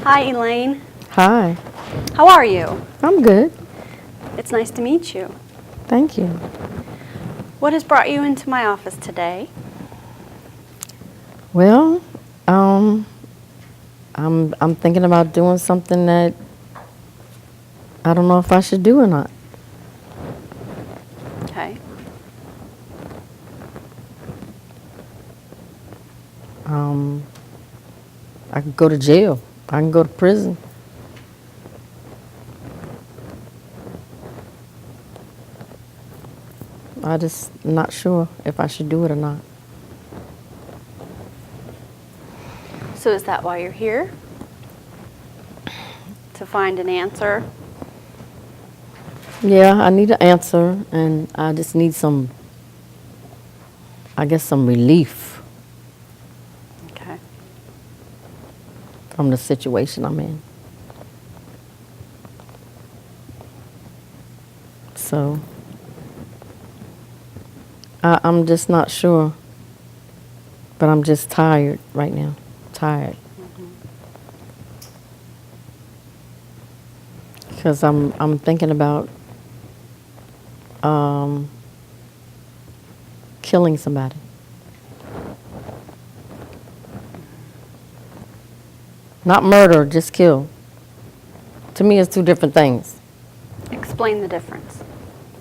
Hi, Elaine. Hi, How are you? I'm good. It's nice to meet you. Thank you. What has brought you into my office today? Well, um, I'm thinking about doing something that I don't know if I should do or not. Okay. Um, I could go to jail. I can go to prison. I just not sure if I should do it or not. So is that why you're here? To find an answer? Yeah, I need an answer, and I just need I guess, some relief Okay. from the situation I'm in. So, I'm just not sure, but I'm just tired right now. Tired. Because I'm thinking about killing somebody. Not murder, just kill. To me, it's two different things. Explain the difference.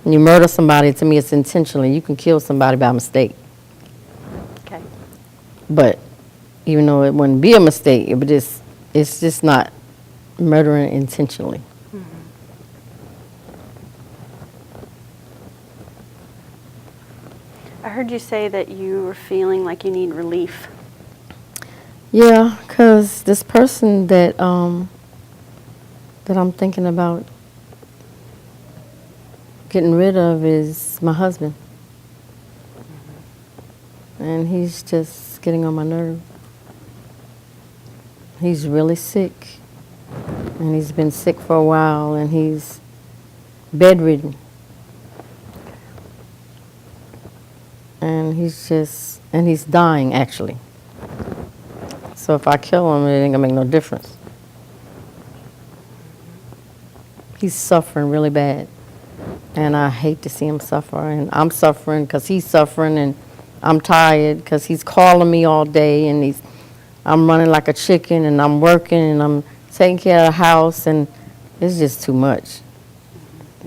When you murder somebody, to me, it's intentionally. You can kill somebody by mistake. Okay. But even though it wouldn't be a mistake, it's just not murdering intentionally. I heard you say that you were feeling like you need relief. Yeah, because this person that I'm thinking about getting rid of is my husband. And he's just getting on my nerve. He's really sick. And he's been sick for a while, and he's bedridden. And he's dying, actually. So if I kill him, it ain't gonna make no difference. He's suffering really bad. And I hate to see him suffer. And I'm suffering because he's suffering, and I'm tired because he's calling me all day, and I'm running like a chicken, and I'm working, and I'm taking care of the house, and it's just too much.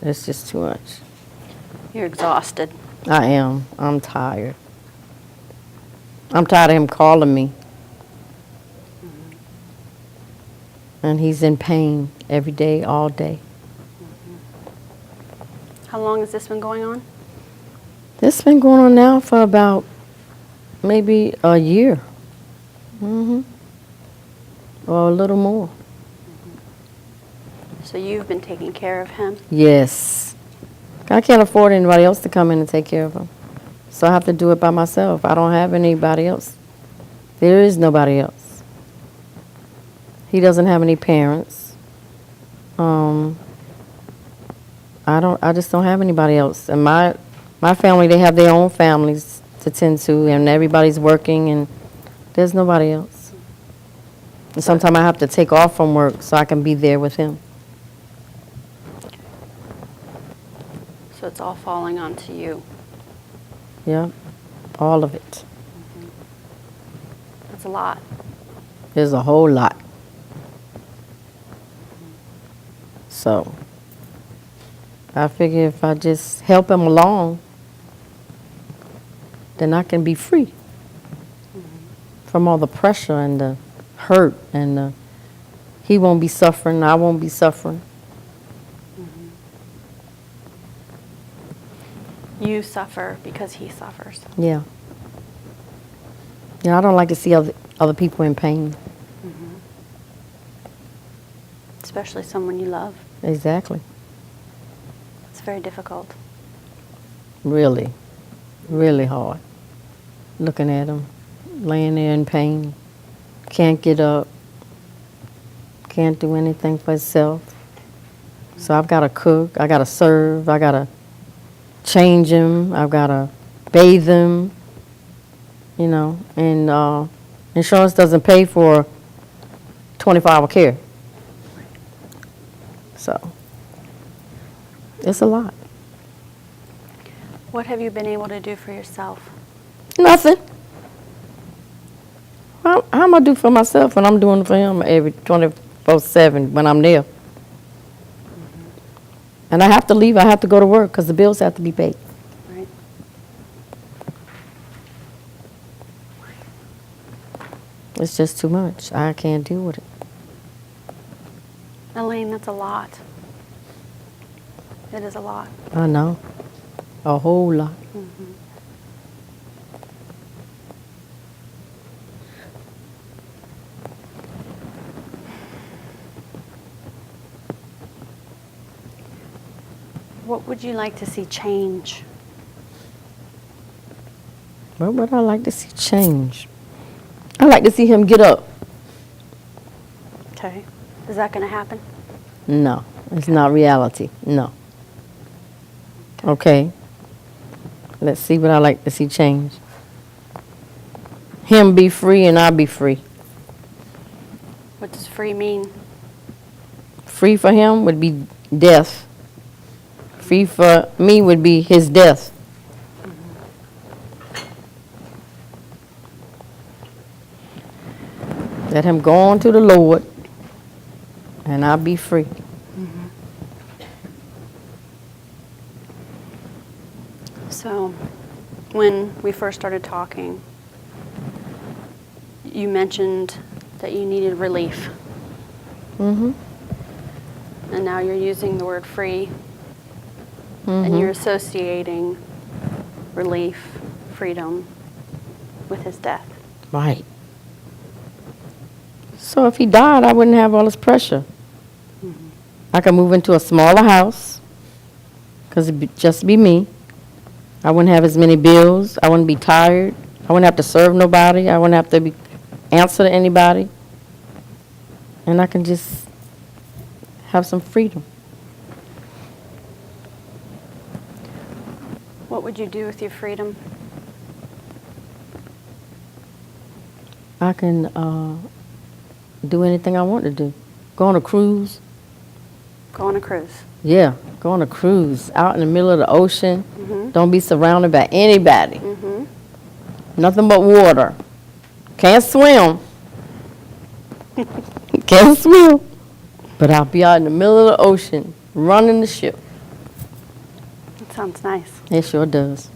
It's just too much. You're exhausted. I am. I'm tired. I'm tired of him calling me. And he's in pain every day, all day. How long has this been going on? This has been going on now for about maybe a year. Or a little more. So you've been taking care of him? Yes. I can't afford anybody else to come in and take care of him. So I have to do it by myself. I don't have anybody else. There is nobody else. He doesn't have any parents. I just don't have anybody else. And my family, they have their own families to tend to, and everybody's working, and there's nobody else. And sometimes I have to take off from work so I can be there with him. So it's all falling onto you. Yeah, all of it. That's a lot. There's a whole lot. So I figure if I just help him along, then I can be free from all the pressure and the hurt, and he won't be suffering, I won't be suffering. You suffer because he suffers. Yeah. Yeah, I don't like to see other people in pain. Especially someone you love. Exactly. It's very difficult. Really, really hard. Looking at him, laying there in pain, can't get up, can't do anything for himself. So I've got to cook, I got to serve, I got to change him, I've got to bathe him, and insurance doesn't pay for 24-hour care. So, it's a lot. What have you been able to do for yourself? Nothing. How am I do for myself when I'm doing for him every 24/7 when I'm there? And I have to leave. I have to go to work because the bills have to be paid. Right. It's just too much. I can't deal with it. Elaine, that's a lot. It is a lot. I know. A whole lot. What would you like to see change? What would I like to see change? I like to see him get up. Okay. Is that going to happen? No, it's not reality. No. Okay. Let's see what I like to see change. Him be free and I be free. What does free mean? Free for him would be death. Free for me would be his death. Let him go on to the Lord and I'll be free. So, when we first started talking, you mentioned that you needed relief. Mm-hmm. And now you're using the word free, and you're associating relief, freedom, with his death. Right. So if he died, I wouldn't have all this pressure. I could move into a smaller house because it'd just be me. I wouldn't have as many bills. I wouldn't be tired. I wouldn't have to serve nobody. I wouldn't have to answer to anybody. And I can just have some freedom. What would you do with your freedom? I can do anything I want to do. Go on a cruise. Go on a cruise. Yeah, go on a cruise out in the middle of the ocean. Mm-hmm. Don't be surrounded by anybody. Mm-hmm. Nothing but water. Can't swim. Can't swim. But I'll be out in the middle of the ocean running the ship. That sounds nice. It sure does.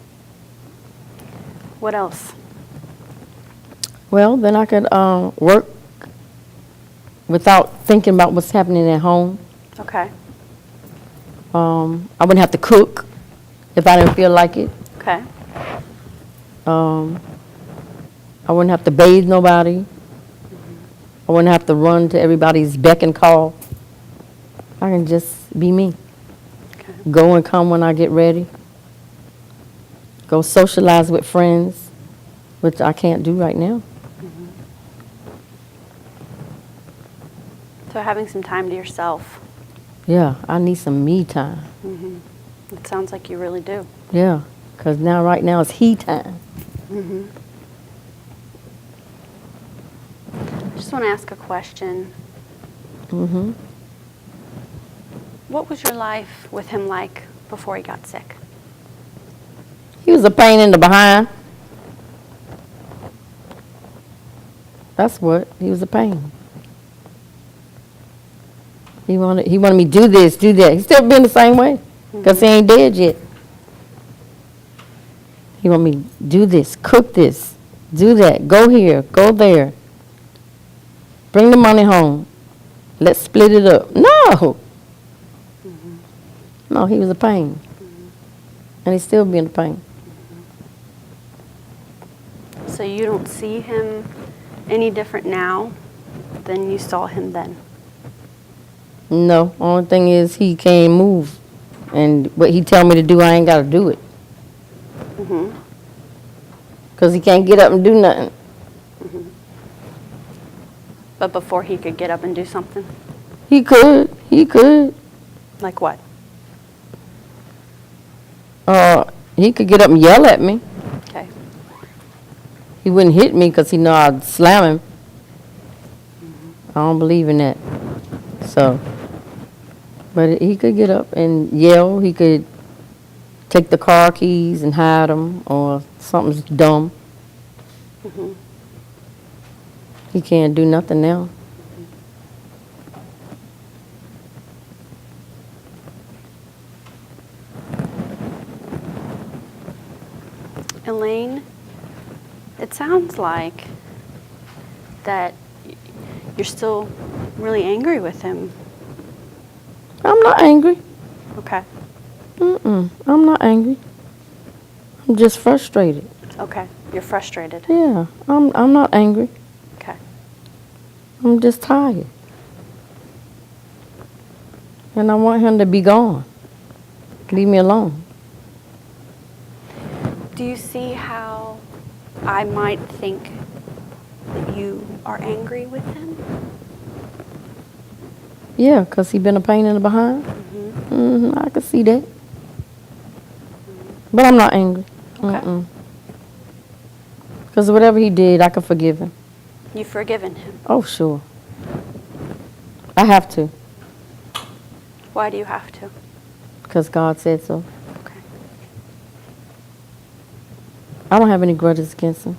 What else? Well, then I could work without thinking about what's happening at home. Okay. I wouldn't have to cook if I didn't feel like it. Okay. I wouldn't have to bathe nobody. I wouldn't have to run to everybody's beck and call. I can just be me. Okay. Go and come when I get ready. Go socialize with friends, which I can't do right now. So having some time to yourself. Yeah, I need some me time. It sounds like you really do. Yeah, because right now it's he time. I just want to ask a question. Mm-hmm. What was your life with him like before he got sick? He was a pain in the behind. That's what. He was a pain. He wanted me to do this, do that. He's still been the same way because he ain't dead yet. He want me to do this, cook this, do that, go here, go there. Bring the money home. Let's split it up. No. No, he was a pain. And he's still being a pain. So you don't see him any different now than you saw him then? No, only thing is he can't move. And what he tell me to do, I ain't got to do it. Because he can't get up and do nothing. But before he could get up and do something? He could. Like what? He could get up and yell at me. Okay. He wouldn't hit me because he know I'd slam him. don't believe in that. So, but he could get up and yell. He could take the car keys and hide them, or something's dumb. Mm-hmm. He can't do nothing now. Elaine, it sounds like that you're still really angry with him. I'm not angry. Okay. I'm not angry. I'm just frustrated. Okay. You're frustrated. Yeah, I'm not angry. Okay. I'm just tired. And I want him to be gone. Leave me alone. Do you see how I might think that you are angry with him? Yeah, 'cause he been a pain in the behind. I can see that. But I'm not angry. Okay. 'Cause whatever he did, I can forgive him. You've forgiven him. Oh, sure. I have to, Why do you have to? 'cause God said so. Okay. I don't have any grudges against him.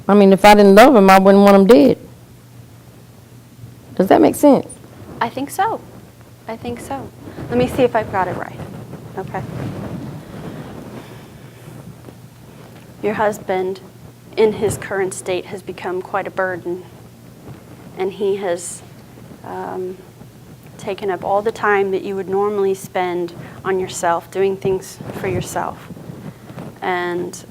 I mean, if I didn't love him, I wouldn't want him dead. Does that make sense? I think so. I think so. Let me see if I've got it right. Okay. Your husband, in his current state, has become quite a burden. And he has taken up all the time that you would normally spend on yourself, doing things for yourself. And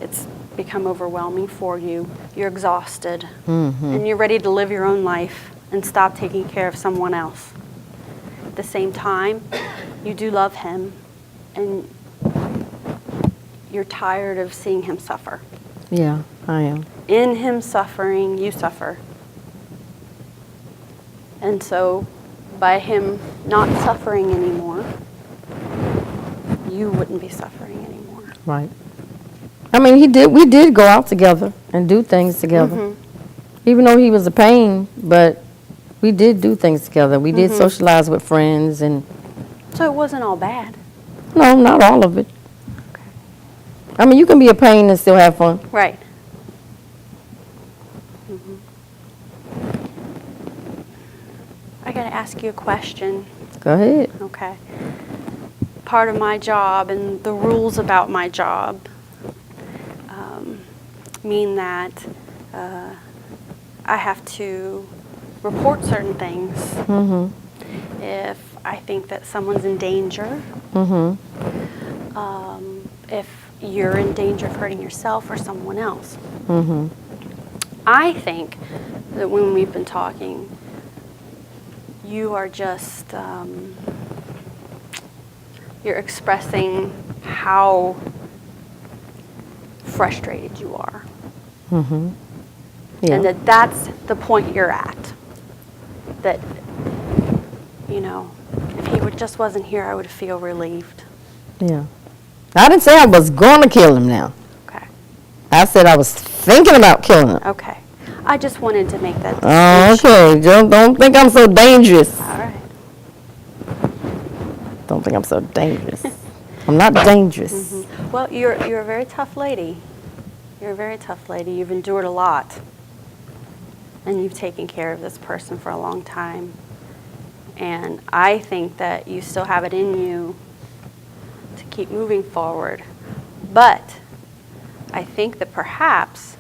it's become overwhelming for you. You're exhausted. And you're ready to live your own life and stop taking care of someone else. At the same time, you do love him, and you're tired of seeing him suffer. Yeah, I am. In him suffering, you suffer. And so, by him not suffering anymore, you wouldn't be suffering anymore. Right. I mean, we did go out together and do things together. Even though he was a pain, but we did do things together. We did socialize with friends, and So it wasn't all bad. no, not all of it. Okay. I mean, you can be a pain and still have fun. Right. I got to ask you a question. Go ahead. Okay. Part of my job and the rules about my job mean that I have to report certain things if I think that someone's in danger, if you're in danger of hurting yourself or someone else. I think that when we've been talking, you are just, you're expressing how frustrated you are. Yeah. And that's the point you're at. That, you know, if he just wasn't here, I would feel relieved. Yeah. I didn't say I was going to kill him now. Okay. I said I was thinking about killing him. Okay. I just wanted to make that Oh, distinction. okay. Don't think I'm so dangerous. All right. Don't think I'm so dangerous. I'm not dangerous. Well, you're a very tough lady. You're a very tough lady. You've endured a lot. And you've taken care of this person for a long time. And I think that you still have it in you to keep moving forward. But I think that perhaps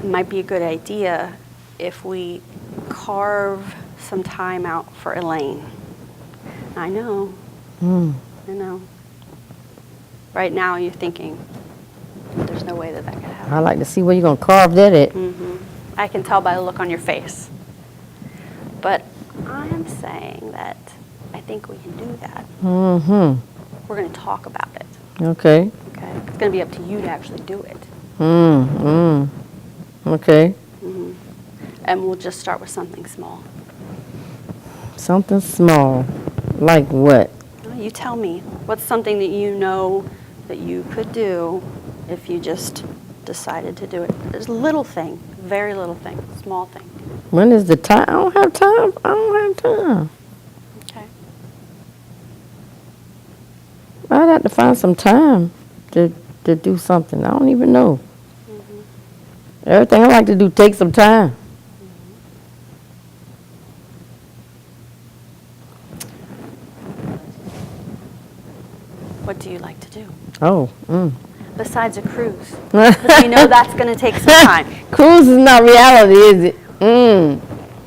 it might be a good idea if we carve some time out for Elaine. I know. I know. Right now you're thinking, there's no way that could happen. I like to see where you're going to carve that at. I can tell by the look on your face. But I'm saying that I think we can do that. We're going to talk about it. Okay. Okay? It's going to be up to you to actually do it. Okay. And we'll just start with something small. Something small. Like what? You tell me. What's something that you know that you could do if you just decided to do it? There's a little thing, very little thing, small thing. When is the time? I don't have time. I don't have time. Okay. I'd have to find some time to do something. I don't even know. Everything I like to do takes some time. What do you like to do Oh, besides a cruise? Because you know that's going to take some time. Cruise is not reality, is it?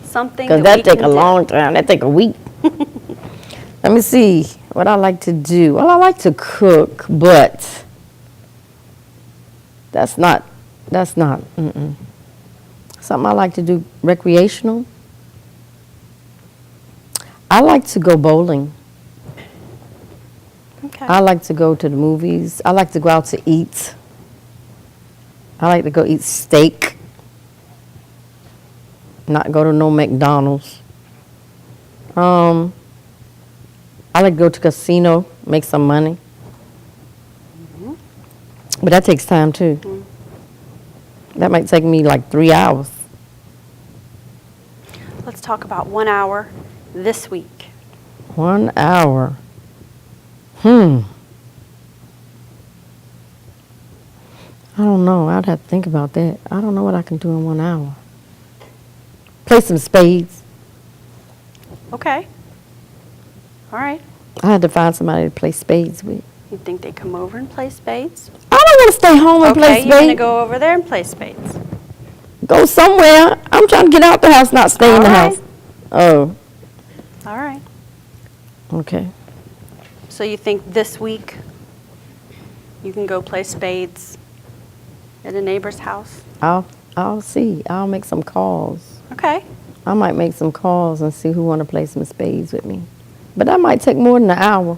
Something Because that that we take can a do. long time. That take a week. Let me see what I like to do. Well, I like to cook, but that's not something I like to do recreational. I like to go bowling. Okay. I like to go to the movies. I like to go out to eat. I like to go eat steak. Not go to no McDonald's. I like to go to casino, make some money. But that takes time too. That might take me like 3 hours. Let's talk about 1 hour this week. 1 hour. I don't know. I'd have to think about that. I don't know what I can do in 1 hour. Play some spades. Okay. All right. I had to find somebody to play spades with. You think they come over and play spades? I don't want to stay home and play Okay, spades. you're going to go over there and play spades. Go somewhere. I'm trying to get out the house, not stay in the All right. house. Oh, All right. okay. So you think this week you can go play spades at a neighbor's house? I'll see. I'll make some calls. Okay. I might make some calls and see who want to play some spades with me. But that might take more than an hour.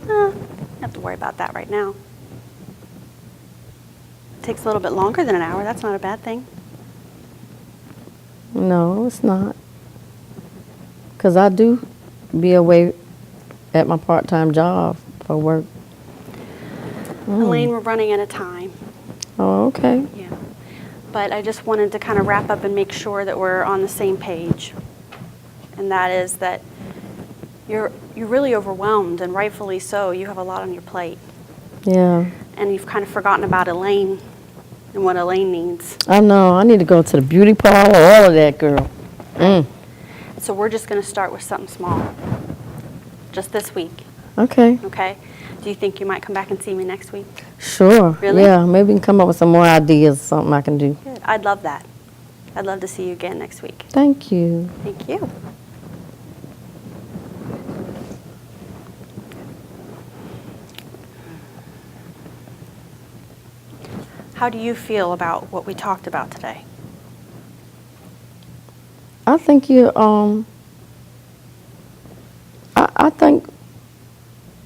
You have to worry about that right now. It takes a little bit longer than an hour. That's not a bad thing. No, it's not. Because I do be away at my part-time job for work. Elaine, we're running out of time. Oh, okay. Yeah. But I just wanted to kind of wrap up and make sure that we're on the same page. And that is that you're really overwhelmed, and rightfully so. You have a lot on your plate. Yeah. And you've kind of forgotten about Elaine and what Elaine needs. I know. I need to go to the beauty parlor, all of that, girl. So we're just going to start with something small. Just this week, Okay. okay? Do you think you might come back and see me next week? Sure. Really? Yeah, maybe we can come up with some more ideas, something I can do. Good. I'd love that. I'd love to see you again next week. Thank you. Thank you. How do you feel about what we talked about today? I think I think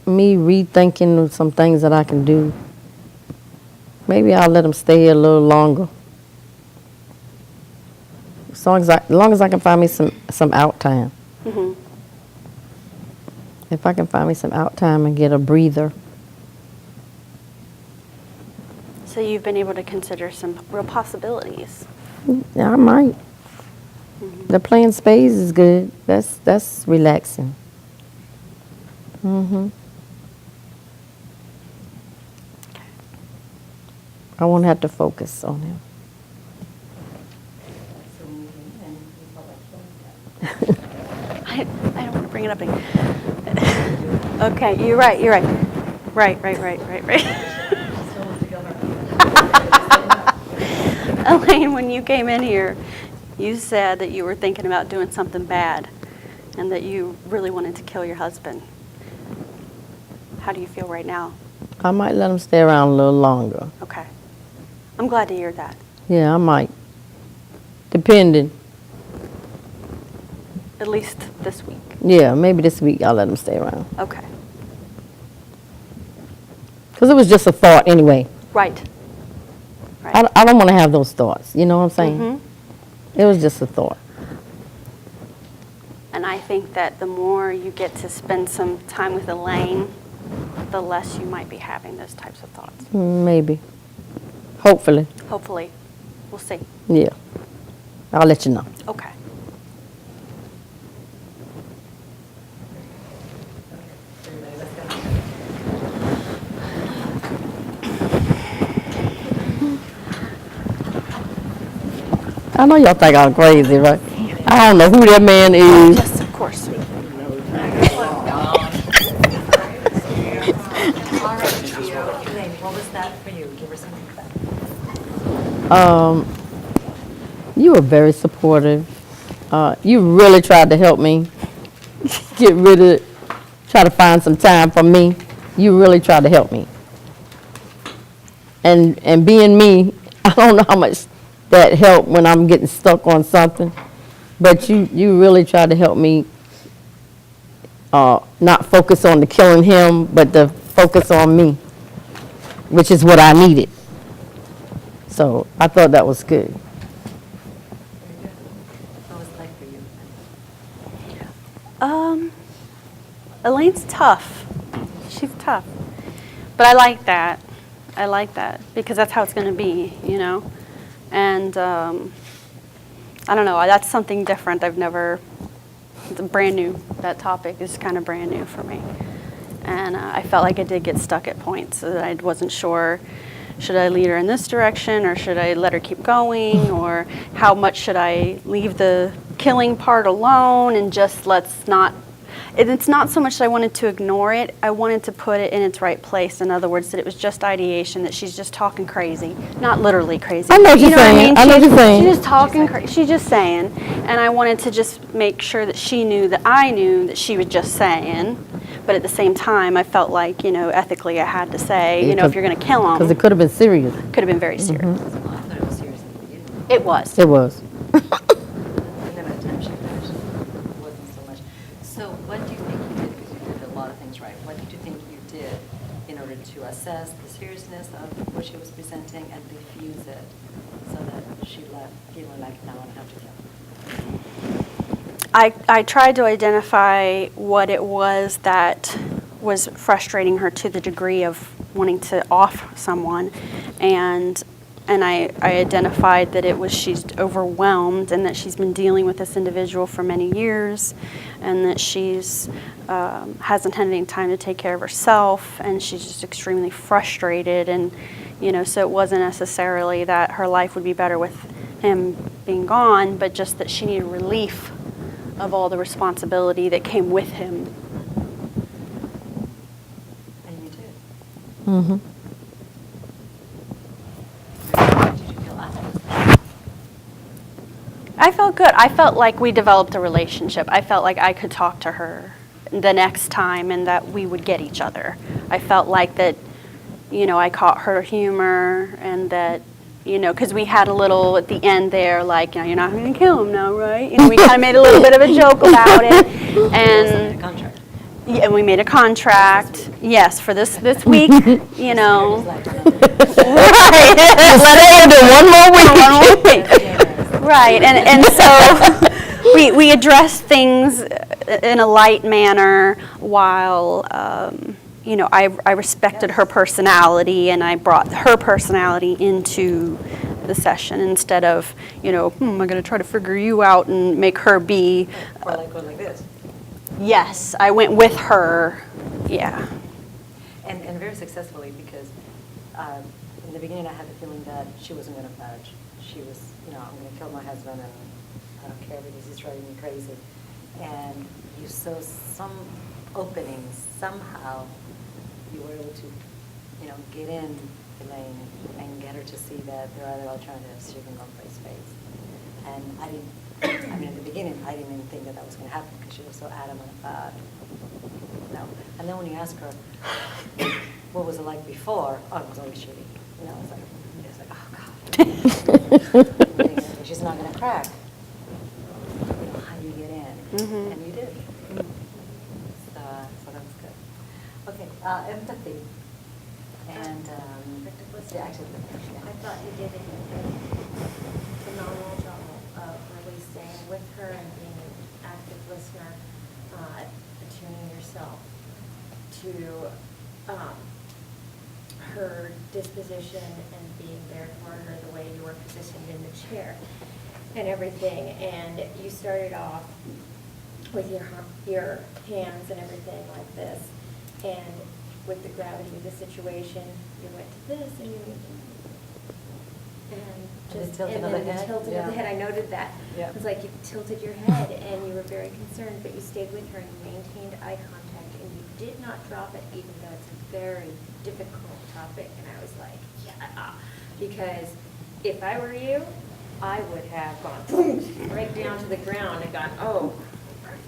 me rethinking of some things that I can do, maybe I'll let them stay a little longer. As long as I can find me some out time. Mm-hmm. If I can find me some out time and get a breather. So you've been able to consider some real possibilities. Yeah, I might. The playing spades is good. That's relaxing. I won't have to focus on him. I don't want to bring it up again. Okay, you're right. Right. Elaine, when you came in here, you said that you were thinking about doing something bad and that you really wanted to kill your husband. How do you feel right now? I might let him stay around a little longer. Okay. I'm glad to hear that. Yeah, I might. Depending. At least this week. Yeah, maybe this week I'll let him stay around. Okay. Because it was just a thought anyway. Right. I don't want to have those thoughts. You know what I'm saying? Mm-hmm. It was just a thought. And I think that the more you get to spend some time with Elaine, the less you might be having those types of thoughts. Maybe. Hopefully. Hopefully. We'll see. Yeah. I'll let you know. Okay. I know y'all think I'm crazy, right? I don't know who that man is. Yes, of course. All right, Theo. Elaine, what was that for you? Give her some feedback. You were very supportive. You really tried to help me try to find some time for me. You really tried to help me. And being me, I don't know how much that helped when I'm getting stuck on something, but you really tried to help me not focus on the killing him, but to focus on me, which is what I needed. So I thought that was good. Very good. What was it like for you? Elaine's tough. She's tough. But I like that. I like that because that's how it's going to be, you know? And I don't know, that's something different. It's brand new. That topic is kind of brand new for me. And I felt like I did get stuck at points. So that I wasn't sure, should I lead her in this direction or should I let her keep going? Or how much should I leave the killing part alone and just let's not. It's not so much that I wanted to ignore it. I wanted to put it in its right place. In other words, that it was just ideation, that she's just talking crazy. Not literally crazy. I know what You you're know what I saying. mean? I know what you're saying. She's just talking crazy. She's just saying. And I wanted to just make sure that she knew that I knew that she was just saying. But at the same time, I felt like, you know, ethically I had to say, you know, if you're going to kill him, Because it could have been serious. could have been very serious. Well, I thought it was serious in the beginning. It was. It was. And then by the time she finished, it wasn't so much. So what do you think you did, because you did a lot of things right, what did you think you did in order to assess the seriousness of what she was presenting and diffuse it so that she left feeling like, now I have to kill? I tried to identify what it was that was frustrating her to the degree of wanting to off someone, and I identified that it was she's overwhelmed and that she's been dealing with this individual for many years, and that she's hasn't had any time to take care of herself, and she's just extremely frustrated, and you know, so it wasn't necessarily that her life would be better with him being gone, but just that she needed relief of all the responsibility that came with him. And you did. Mm-hmm. How did you feel afterwards? I felt good. I felt like we developed a relationship. I felt like I could talk to her the next time and that we would get each other. I felt like that, you know, I caught her humor and that, you know, because we had a little at the end there, like, you know, you're not going to kill him now, right? You know, we kind of made a little bit of a joke about it. And Contract. yeah, and we made a contract, yes, for this week, you know. Right. Let it end in one more week. Right, and so we addressed things in a light manner while, you know, I respected her personality and I brought her personality into the session instead of, you know, I'm going to try to figure you out and make her be. Or like go like this. Yes, I went with her, yeah. And very successfully, because in the beginning I had the feeling that she wasn't going to budge. She was, you know, I'm going to kill my husband and I don't care because he's driving me crazy. And you saw some openings, somehow you were able to, you know, get in Elaine and get her to see that there are other alternatives. She can go for his face. And I didn't, I mean, in the beginning, I didn't even think that was going to happen because she was so adamant about, no. And then when you ask her, what was it like before? Oh, it was always shitty. You know, it's like, oh, God. She's not going to crack. You know, how do you get in? Mhm. And you did. So that was good. Okay, empathy. And, yeah, actually, I thought you did a phenomenal job of really staying with her and being an active listener, attuning yourself to her disposition and being there for her the way you were positioned in the chair and everything. And you started off with your hands and everything like this. And with the gravity of the situation, you went to this and you and And the just, tilting and of then the the head, tilting of yeah. the head, I noted that. Yeah. It was like you tilted your head and you were very concerned, but you stayed with her and you maintained eye contact and you did not drop it, even though it's a very difficult topic. And I was like, yeah, because if I were you, I would have gone boom, right down to the ground and gone, oh.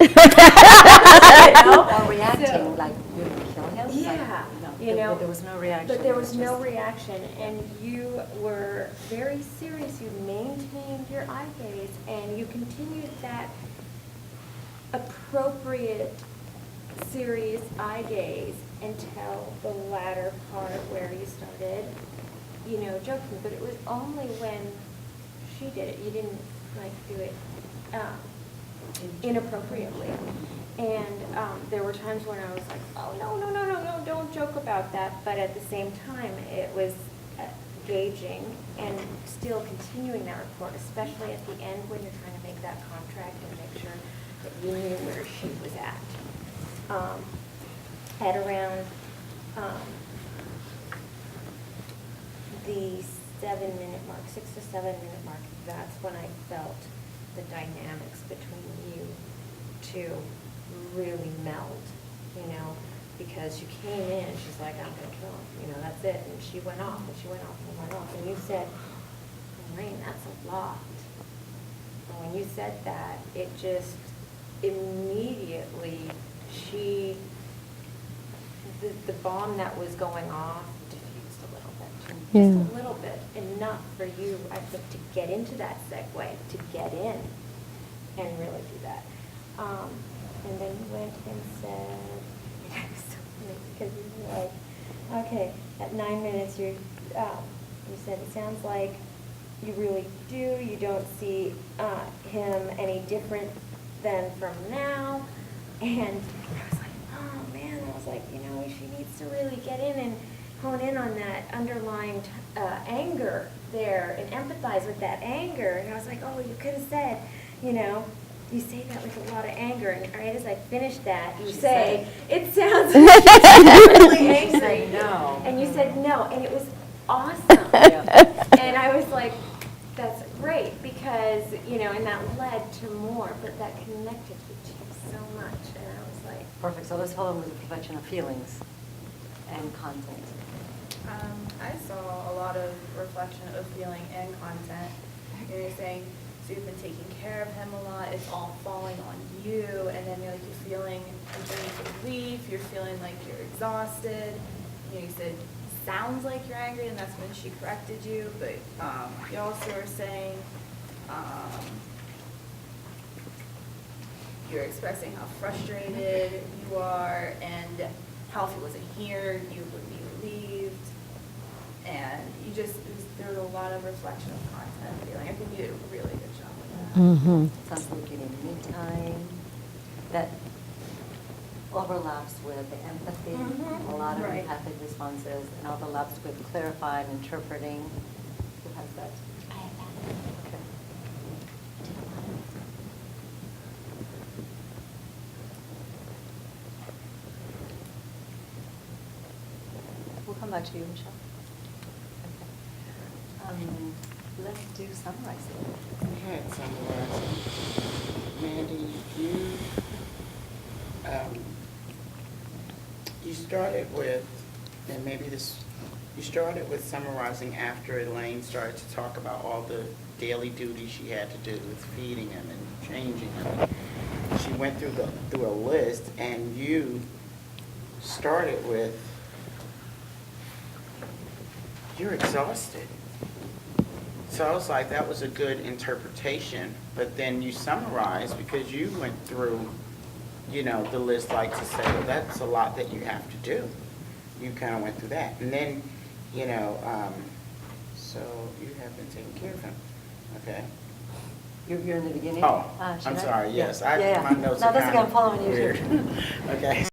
You know? Or reacting, So- like, you would kill him? Like, Yeah, no, you know. But there was no reaction. But there it was no just- reaction, and you were very serious. You maintained your eye gaze, and you continued that appropriate, serious eye gaze until the latter part where you started, you know, joking. But it was only when she did it. You didn't, like, do it inappropriately. And there were times when I was like, oh, no, don't joke about that. But at the same time, it was gauging and still continuing that report, especially at the end when you're trying to make that contract and make sure that you knew where she was at. At around the 7-minute mark, 6 to 7 minute mark, that's when I felt the dynamics between you two really meld, you know, because you came in, she's like, I'm gonna kill him, you know, that's it, and she went off, and she went off, and went off, and you said, Maureen, that's a lot. And when you said that, it just immediately, the bomb that was going off diffused a little bit, Yeah. just a little bit, enough for you, I think, to get into that segue, to get in and really do that. And then you went and said, it was so funny because you were like, okay, at 9 minutes, you said, it sounds like you really do, you don't see him any different than from now. And I was like, oh man, I was like, you know, she needs to really get in and hone in on that underlying anger there and empathize with that anger. And I was like, oh, you could have said, you know, you say that with a lot of anger, and right as I finished that, you say, it sounds like you're really angry. Say no. And you said no, and it was awesome. Yeah. And I was like, that's great, because, you know, and that led to more, but that connected you two so much, and I was like, Perfect, so this whole was a collection of feelings and content. I saw a lot of reflection of feeling and content. You're saying, so you've been taking care of him a lot, it's all falling on you, and then you're feeling underneath relief, you're feeling like you're exhausted. You know, you said, sounds like you're angry, and that's when she corrected you, but you also were saying, you're expressing how frustrated you are, and how if he wasn't here, you would be relieved. And you just, there was a lot of reflection of content feeling. I think you did a really good job with that. Mm-hmm. Sounds like you need me time. That overlaps with the empathy, Mhm. a lot of Right. empathic responses, and overlaps with clarifying, interpreting. Who has that? I have that. Okay. We'll come back to you, Michelle. Okay. Let's do summarizing. Okay, summarizing. Mandy, you started with, and maybe this, you started with summarizing after Elaine started to talk about all the daily duties she had to do with feeding him and changing him. She went through a list, and you started with, you're exhausted. So I was like, that was a good interpretation, but then you summarized, because you went through, you know, the list, like to say, well, that's a lot that you have to do. You kind of went through that. And then, you know, so you have been taking care of him, okay? You're in the beginning? Oh, Should I'm I? sorry, yes. Yeah. My notes are No, that's okay, kind I'm following of you weird. too. Okay,